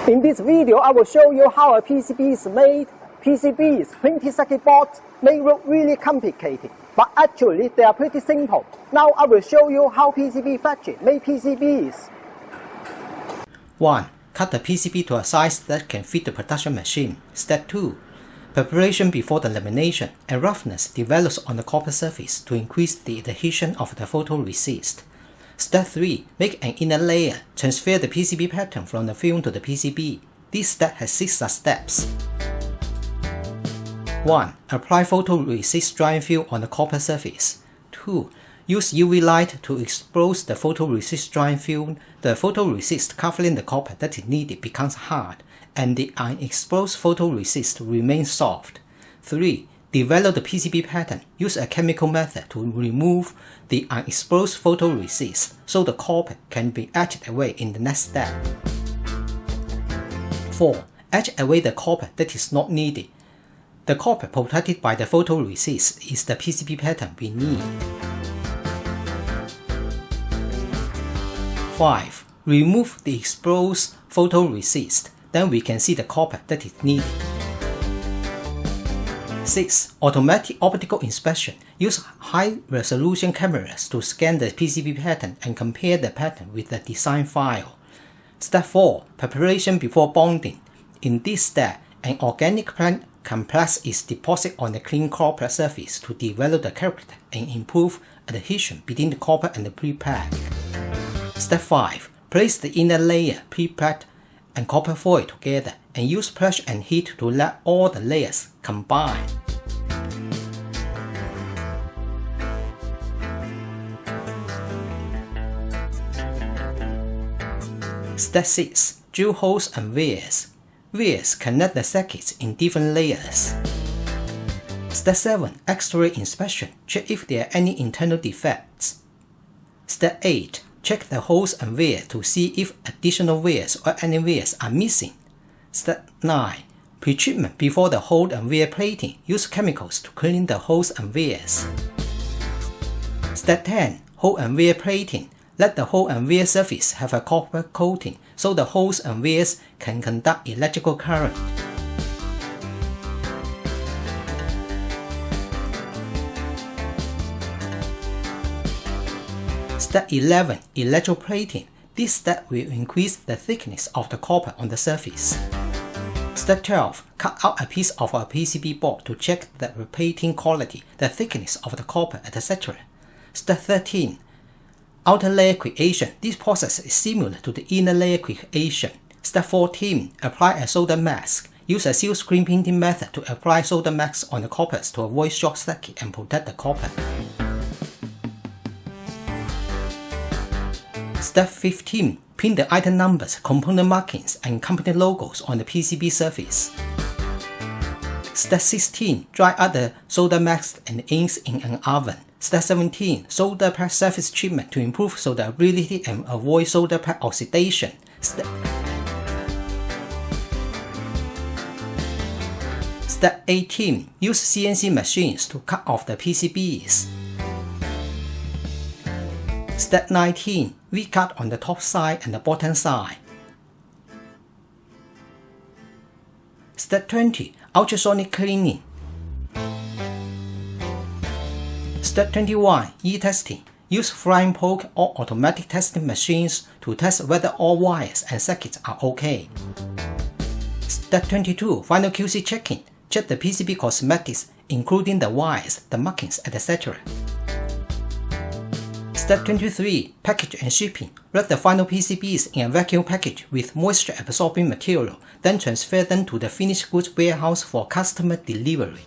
In this video, I will show you how a PCB is made. PCBs, printed circuit boards, may look really complicated, but actually they are pretty simple. Now I will show you how PCB factory make PCBs. 1. Cut the PCB to a size that can fit the production machine. Step 2. Preparation before the lamination and roughness develops on the copper surface to increase the adhesion of the photoresist. Step 3. Make an inner layer. Transfer the PCB pattern from the film to the PCB. This step has 6 steps. 1. Apply photoresist drying film on the copper surface. 2. Use UV light to expose the photoresist drying film. The photoresist covering the copper that is needed becomes hard, and the unexposed photoresist remains soft. 3. Develop the PCB pattern. Use a chemical method to remove the unexposed photoresist so the copper can be etched away in the next step. 4. Etch away the copper that is not needed. The copper protected by the photoresist is the PCB pattern we need. 5. Remove the exposed photoresist. Then we can see the copper that is needed. 6. Automatic optical inspection. Use high-resolution cameras to scan the PCB pattern and compare the pattern with the design file. Step 4. Preparation before bonding. In this step, an organic plant complex is deposited on the clean copper surface to develop the character and improve adhesion between the copper and the Pre-Preg. Step 5. Place the inner layer, Pre-Preg, and copper foil together and use pressure and heat to let all the layers combine. Step 6. Drill holes and vias. Vias connect the circuits in different layers. Step 7. X-ray inspection. Check if there are any internal defects. Step 8. Check the holes and vias to see if additional vias or any vias are missing. Step 9. Pre-treatment before the hole and via plating. Use chemicals to clean the holes and vias. Step 10. Hole and via plating. Let the hole and via surface have a copper coating so the holes and vias can conduct electrical current. Step 11. Electroplating. This step will increase the thickness of the copper on the surface. Step 12. Cut out a piece of a PCB board to check the plating quality, the thickness of the copper, etc. Step 13. Outer layer creation. This process is similar to the inner layer creation. Step 14. Apply a solder mask. Use a silk screen printing method to apply solder masks on the coppers to avoid short circuit and protect the copper. Step 15. Print the item numbers, component markings, and company logos on the PCB surface. Step 16. Dry out the solder masks and inks in an oven. Step 17. Solder pad surface treatment to improve solderability and avoid solder pad oxidation. Step 18. Use CNC machines to cut off the PCBs. Step 19. V-cut on the top side and the bottom side. Step 20. Ultrasonic cleaning. Step 21. E-testing. Use flying poke or automatic testing machines to test whether all wires and circuits are okay. Step 22. Final QC checking. Check the PCB cosmetics, including the wires, the markings, etc. Step 23. Package and shipping. Wrap the final PCBs in a vacuum package with moisture-absorbing material, then transfer them to the finished goods warehouse for customer delivery.